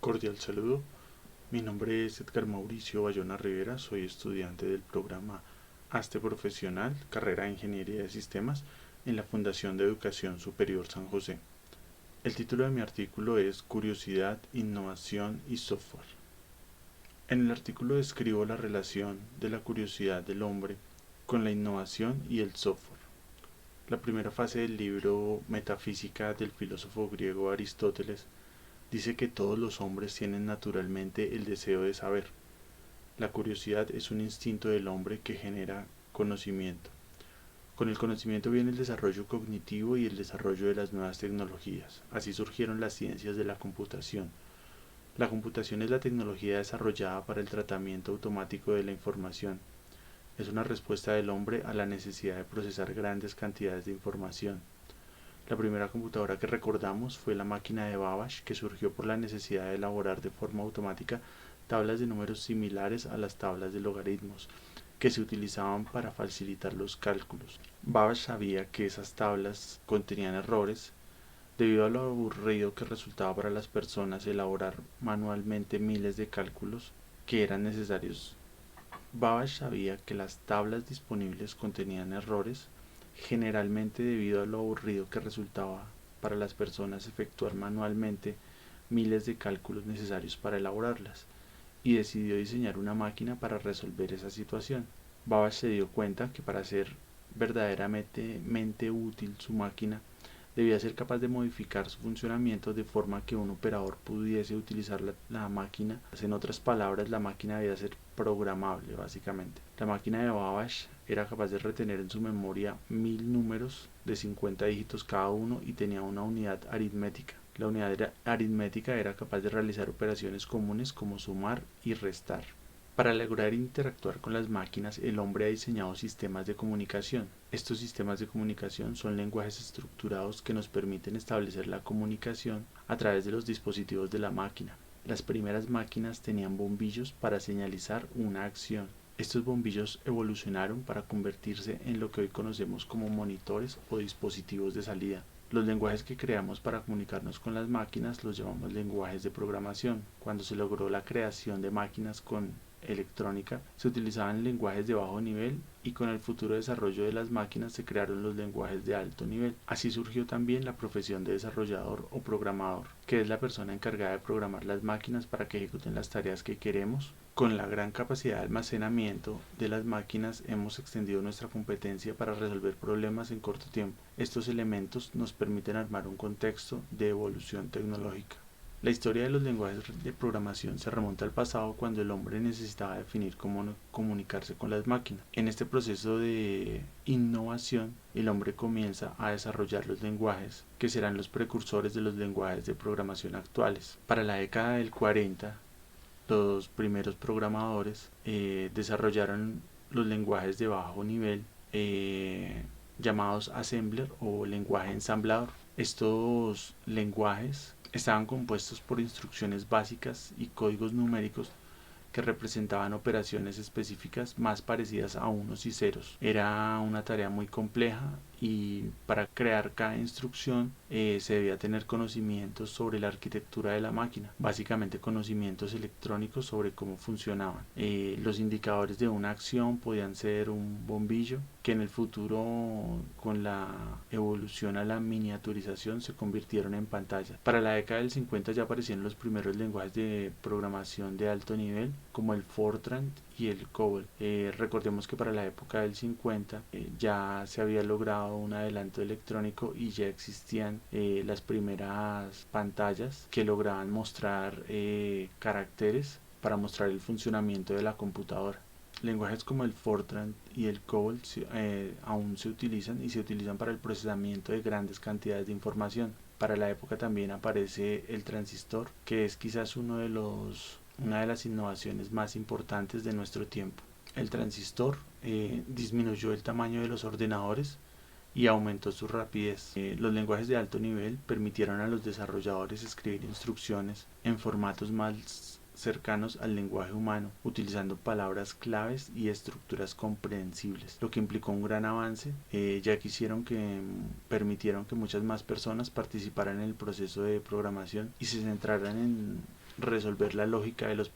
Cordial saludo, mi nombre es Edgar Mauricio Bayona Rivera, soy estudiante del programa ASTE Profesional, carrera de Ingeniería de Sistemas, en la Fundación de Educación Superior San José. El título de mi artículo es Curiosidad, Innovación y Software. En el artículo describo la relación de la curiosidad del hombre con la innovación y el software. La primera fase del libro Metafísica del filósofo griego Aristóteles dice que todos los hombres tienen naturalmente el deseo de saber. La curiosidad es un instinto del hombre que genera conocimiento. Con el conocimiento viene el desarrollo cognitivo y el desarrollo de las nuevas tecnologías. Así surgieron las ciencias de la computación. La computación es la tecnología desarrollada para el tratamiento automático de la información. Es una respuesta del hombre a la necesidad de procesar grandes cantidades de información. La primera computadora que recordamos fue la máquina de Babbage, que surgió por la necesidad de elaborar de forma automática tablas de números similares a las tablas de logaritmos, que se utilizaban para facilitar los cálculos. Babbage sabía que esas tablas contenían errores, debido a lo aburrido que resultaba para las personas elaborar manualmente miles de cálculos que eran necesarios. Babbage sabía que las tablas disponibles contenían errores, generalmente debido a lo aburrido que resultaba para las personas efectuar manualmente miles de cálculos necesarios para elaborarlas, y decidió diseñar una máquina para resolver esa situación. Babbage se dio cuenta que para ser verdaderamente útil su máquina debía ser capaz de modificar su funcionamiento de forma que un operador pudiese utilizar la máquina. En otras palabras, la máquina debía ser programable, básicamente. La máquina de Babbage era capaz de retener en su memoria 1000 números de 50 dígitos cada uno y tenía una unidad aritmética. La unidad aritmética era capaz de realizar operaciones comunes como sumar y restar. Para lograr interactuar con las máquinas, el hombre ha diseñado sistemas de comunicación. Estos sistemas de comunicación son lenguajes estructurados que nos permiten establecer la comunicación a través de los dispositivos de la máquina. Las primeras máquinas tenían bombillos para señalizar una acción. Estos bombillos evolucionaron para convertirse en lo que hoy conocemos como monitores o dispositivos de salida. Los lenguajes que creamos para comunicarnos con las máquinas los llamamos lenguajes de programación. Cuando se logró la creación de máquinas con electrónica, se utilizaban lenguajes de bajo nivel y con el futuro desarrollo de las máquinas se crearon los lenguajes de alto nivel. Así surgió también la profesión de desarrollador o programador, que es la persona encargada de programar las máquinas para que ejecuten las tareas que queremos. Con la gran capacidad de almacenamiento de las máquinas hemos extendido nuestra competencia para resolver problemas en corto tiempo. Estos elementos nos permiten armar un contexto de evolución tecnológica. La historia de los lenguajes de programación se remonta al pasado cuando el hombre necesitaba definir cómo comunicarse con las máquinas. En este proceso de innovación, el hombre comienza a desarrollar los lenguajes que serán los precursores de los lenguajes de programación actuales. Para la década del 40, los primeros programadores desarrollaron los lenguajes de bajo nivel llamados assembler o lenguaje ensamblador. Estos lenguajes estaban compuestos por instrucciones básicas y códigos numéricos que representaban operaciones específicas más parecidas a unos y ceros. Era una tarea muy compleja y para crear cada instrucción se debía tener conocimientos sobre la arquitectura de la máquina, básicamente conocimientos electrónicos sobre cómo funcionaban. Los indicadores de una acción podían ser un bombillo, que en el futuro con la evolución a la miniaturización se convirtieron en pantallas. Para la década del 50 ya aparecieron los primeros lenguajes de programación de alto nivel como el Fortran y el COBOL. Recordemos que para la época del 50 ya se había logrado un adelanto electrónico y ya existían las primeras pantallas que lograban mostrar caracteres para mostrar el funcionamiento de la computadora. Lenguajes como el Fortran y el COBOL aún se utilizan y se utilizan para el procesamiento de grandes cantidades de información. Para la época también aparece el transistor, que es quizás una de las innovaciones más importantes de nuestro tiempo. El transistor disminuyó el tamaño de los ordenadores y aumentó su rapidez. Los lenguajes de alto nivel permitieron a los desarrolladores escribir instrucciones en formatos más cercanos al lenguaje humano, utilizando palabras claves y estructuras comprensibles, lo que implicó un gran avance, ya que permitieron que muchas más personas participaran en el proceso de programación y se centraran en resolver la lógica de los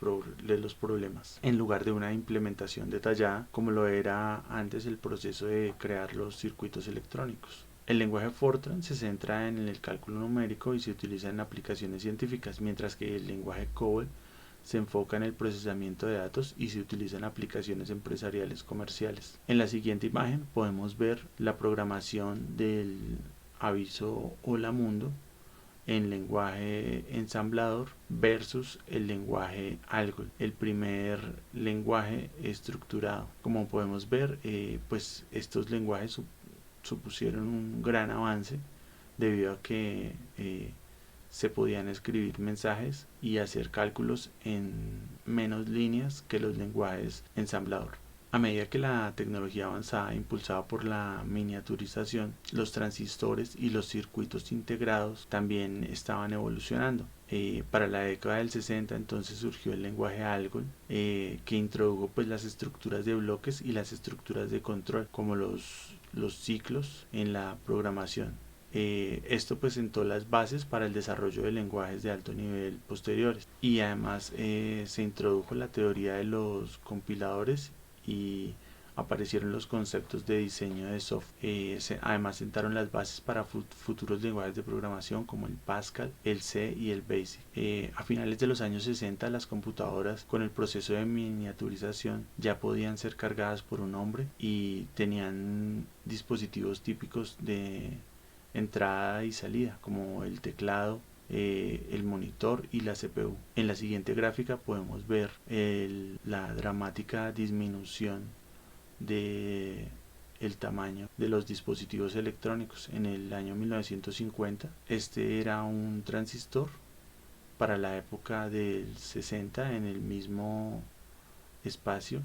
problemas, en lugar de una implementación detallada como lo era antes el proceso de crear los circuitos electrónicos. El lenguaje Fortran se centra en el cálculo numérico y se utiliza en aplicaciones científicas, mientras que el lenguaje COBOL se enfoca en el procesamiento de datos y se utiliza en aplicaciones empresariales comerciales. En la siguiente imagen podemos ver la programación del aviso Hola Mundo en lenguaje ensamblador versus el lenguaje Algol, el primer lenguaje estructurado. Como podemos ver, pues estos lenguajes supusieron un gran avance debido a que se podían escribir mensajes y hacer cálculos en menos líneas que los lenguajes ensamblador. A medida que la tecnología avanzaba impulsada por la miniaturización, los transistores y los circuitos integrados también estaban evolucionando. Para la década del 60 entonces surgió el lenguaje Algol, que introdujo pues las estructuras de bloques y las estructuras de control como los ciclos en la programación. Esto pues sentó las bases para el desarrollo de lenguajes de alto nivel posteriores, y además se introdujo la teoría de los compiladores y aparecieron los conceptos de diseño de software. Además sentaron las bases para futuros lenguajes de programación como el Pascal, el C y el BASIC. A finales de los años 60 las computadoras con el proceso de miniaturización ya podían ser cargadas por un hombre y tenían dispositivos típicos de entrada y salida como el teclado, el monitor y la CPU. En la siguiente gráfica podemos ver la dramática disminución de el tamaño de los dispositivos electrónicos. En el año 1950 este era un transistor. Para la época del 60 en el mismo espacio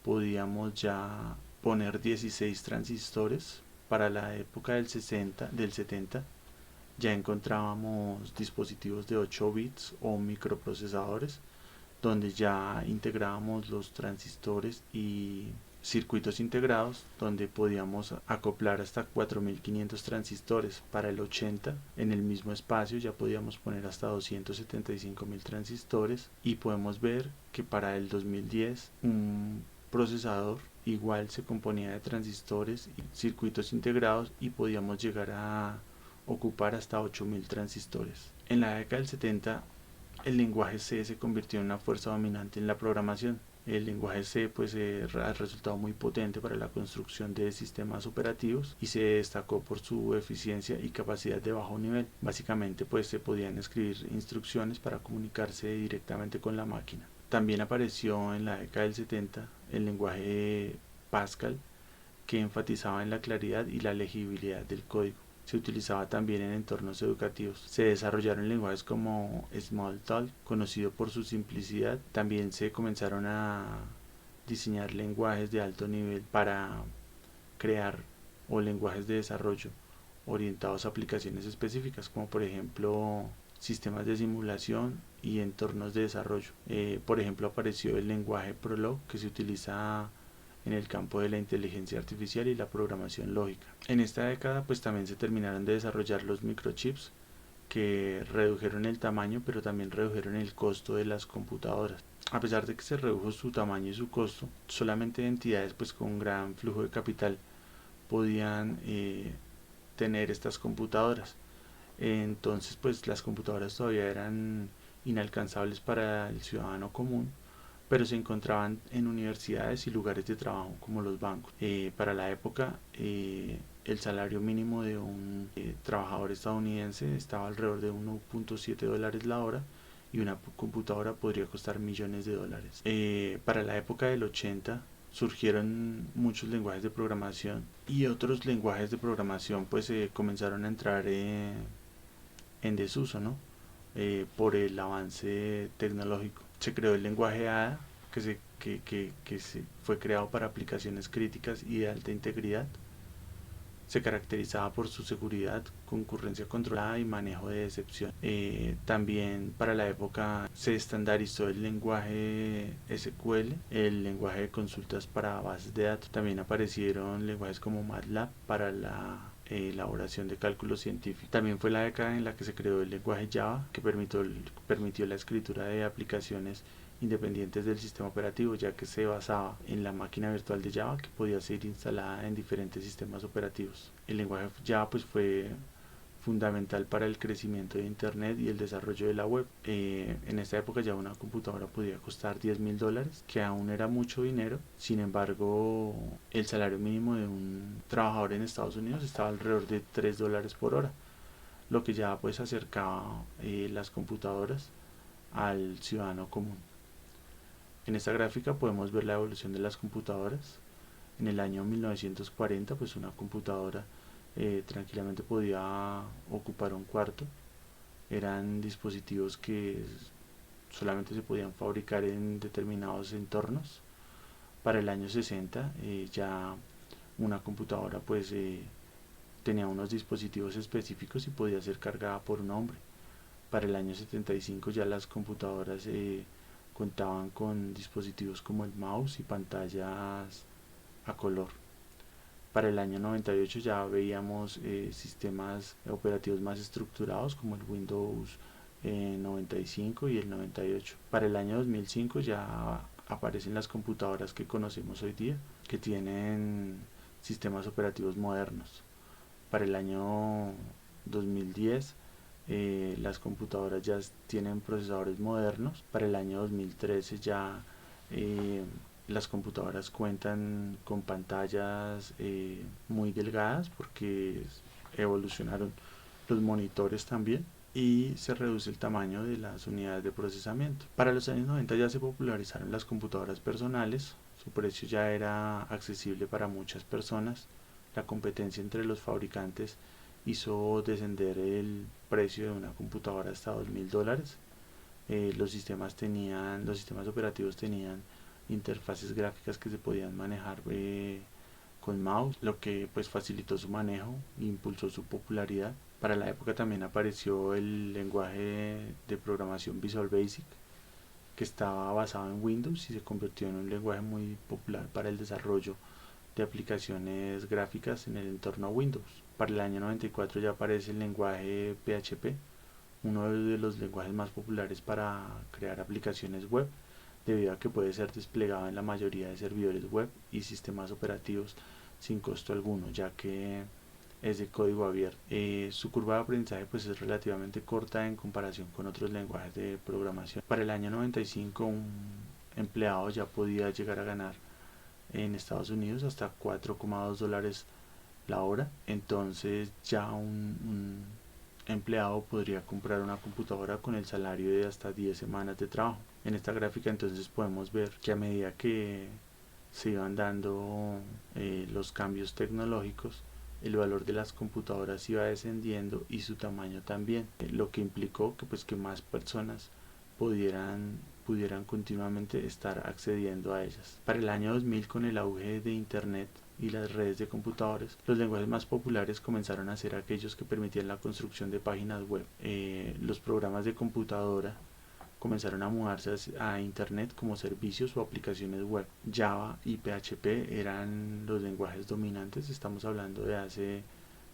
podíamos ya poner 16 transistores. Para la época del 70 ya encontrábamos dispositivos de 8 bits o microprocesadores donde ya integrábamos los transistores y circuitos integrados donde podíamos acoplar hasta 4500 transistores. Para el 80 en el mismo espacio ya podíamos poner hasta 275.000 transistores, y podemos ver que para el 2010 un procesador igual se componía de transistores y circuitos integrados y podíamos llegar a ocupar hasta 8000 transistores. En la década del 70 el lenguaje C se convirtió en una fuerza dominante en la programación. El lenguaje C pues ha resultado muy potente para la construcción de sistemas operativos y se destacó por su eficiencia y capacidad de bajo nivel. Básicamente pues se podían escribir instrucciones para comunicarse directamente con la máquina. También apareció en la década del 70 el lenguaje Pascal, que enfatizaba en la claridad y la legibilidad del código. Se utilizaba también en entornos educativos. Se desarrollaron lenguajes como Smalltalk, conocido por su simplicidad. También se comenzaron a diseñar lenguajes de alto nivel para crear o lenguajes de desarrollo orientados a aplicaciones específicas, como por ejemplo sistemas de simulación y entornos de desarrollo. Por ejemplo, apareció el lenguaje Prolog, que se utiliza en el campo de la inteligencia artificial y la programación lógica. En esta década pues también se terminaron de desarrollar los microchips, que redujeron el tamaño pero también redujeron el costo de las computadoras. A pesar de que se redujo su tamaño y su costo, solamente entidades pues con un gran flujo de capital podían tener estas computadoras. Entonces pues las computadoras todavía eran inalcanzables para el ciudadano común, pero se encontraban en universidades y lugares de trabajo como los bancos. Para la época el salario mínimo de un trabajador estadounidense estaba alrededor de $1.7 la hora, y una computadora podría costar millones de dólares. Para la época del 80 surgieron muchos lenguajes de programación, y otros lenguajes de programación pues comenzaron a entrar en desuso, ¿no? Por el avance tecnológico. Se creó el lenguaje ADA, que se fue creado para aplicaciones críticas y de alta integridad. Se caracterizaba por su seguridad, concurrencia controlada y manejo de excepción. También para la época se estandarizó el lenguaje SQL, el lenguaje de consultas para bases de datos. También aparecieron lenguajes como MATLAB para la elaboración de cálculos científicos. También fue la década en la que se creó el lenguaje Java, que permitió la escritura de aplicaciones independientes del sistema operativo, ya que se basaba en la máquina virtual de Java que podía ser instalada en diferentes sistemas operativos. El lenguaje Java pues fue fundamental para el crecimiento de Internet y el desarrollo de la web. En esta época ya una computadora podía costar $10.000, que aún era mucho dinero. Sin embargo, el salario mínimo de un trabajador en Estados Unidos estaba alrededor de $3 por hora, lo que ya pues acercaba las computadoras al ciudadano común. En esta gráfica podemos ver la evolución de las computadoras. En el año 1940 pues una computadora tranquilamente podía ocupar un cuarto. Eran dispositivos que solamente se podían fabricar en determinados entornos. Para el año 60 ya una computadora pues tenía unos dispositivos específicos y podía ser cargada por un hombre. Para el año 75 ya las computadoras contaban con dispositivos como el mouse y pantallas a color. Para el año 98 ya veíamos sistemas operativos más estructurados como el Windows 95 y el 98. Para el año 2005 ya aparecen las computadoras que conocemos hoy día, que tienen sistemas operativos modernos. Para el año 2010 las computadoras ya tienen procesadores modernos. Para el año 2013 ya las computadoras cuentan con pantallas muy delgadas porque evolucionaron los monitores también y se reduce el tamaño de las unidades de procesamiento. Para los años 90 ya se popularizaron las computadoras personales, su precio ya era accesible para muchas personas. La competencia entre los fabricantes hizo descender el precio de una computadora hasta $2.000. Los sistemas operativos tenían interfaces gráficas que se podían manejar con mouse, lo que pues facilitó su manejo e impulsó su popularidad. Para la época también apareció el lenguaje de programación Visual Basic, que estaba basado en Windows y se convirtió en un lenguaje muy popular para el desarrollo de aplicaciones gráficas en el entorno Windows. Para el año 94 ya aparece el lenguaje PHP, uno de los lenguajes más populares para crear aplicaciones web, debido a que puede ser desplegado en la mayoría de servidores web y sistemas operativos sin costo alguno, ya que es de código abierto. Su curva de aprendizaje pues es relativamente corta en comparación con otros lenguajes de programación. Para el año 95 un empleado ya podía llegar a ganar en Estados Unidos hasta $4,2 la hora. Entonces ya un empleado podría comprar una computadora con el salario de hasta 10 semanas de trabajo. En esta gráfica entonces podemos ver que a medida que se iban dando los cambios tecnológicos, el valor de las computadoras iba descendiendo y su tamaño también, lo que implicó que pues que más personas pudieran continuamente estar accediendo a ellas. Para el año 2000, con el auge de Internet y las redes de computadores, los lenguajes más populares comenzaron a ser aquellos que permitían la construcción de páginas web. Los programas de computadora comenzaron a mudarse a Internet como servicios o aplicaciones web. Java y PHP eran los lenguajes dominantes, estamos hablando de hace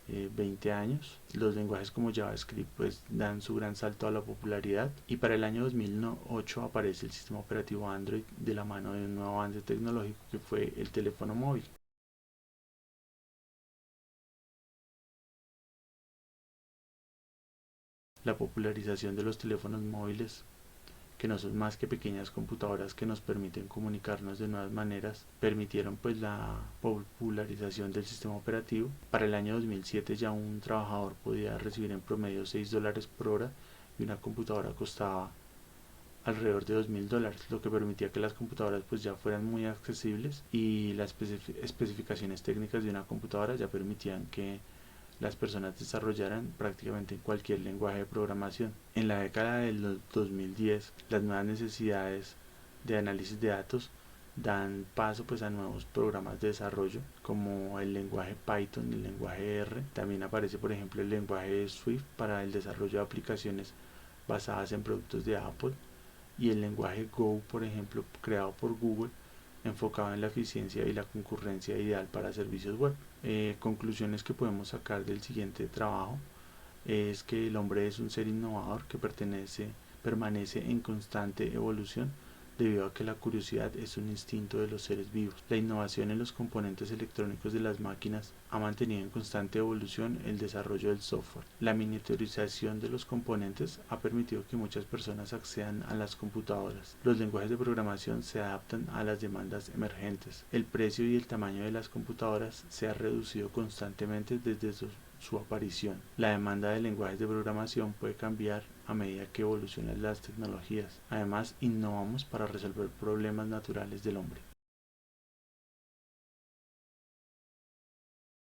20 años. Los lenguajes como JavaScript pues dan su gran salto a la popularidad, y para el año 2008 aparece el sistema operativo Android de la mano de un nuevo avance tecnológico que fue el teléfono móvil. La popularización de los teléfonos móviles, que no son más que pequeñas computadoras que nos permiten comunicarnos de nuevas maneras, permitieron pues la popularización del sistema operativo. Para el año 2007 ya un trabajador podía recibir en promedio $6 por hora y una computadora costaba alrededor de $2.000, lo que permitía que las computadoras pues ya fueran muy accesibles, y las especificaciones técnicas de una computadora ya permitían que las personas desarrollaran prácticamente en cualquier lenguaje de programación. En la década del 2010, las nuevas necesidades de análisis de datos dan paso pues a nuevos programas de desarrollo como el lenguaje Python y el lenguaje R. También aparece por ejemplo el lenguaje Swift para el desarrollo de aplicaciones basadas en productos de Apple, y el lenguaje Go, por ejemplo, creado por Google, enfocado en la eficiencia y la concurrencia ideal para servicios web. Conclusiones que podemos sacar del siguiente trabajo es que el hombre es un ser innovador que permanece en constante evolución debido a que la curiosidad es un instinto de los seres vivos. La innovación en los componentes electrónicos de las máquinas ha mantenido en constante evolución el desarrollo del software. La miniaturización de los componentes ha permitido que muchas personas accedan a las computadoras. Los lenguajes de programación se adaptan a las demandas emergentes. El precio y el tamaño de las computadoras se ha reducido constantemente desde su aparición. La demanda de lenguajes de programación puede cambiar a medida que evolucionan las tecnologías. Además, innovamos para resolver problemas naturales del hombre.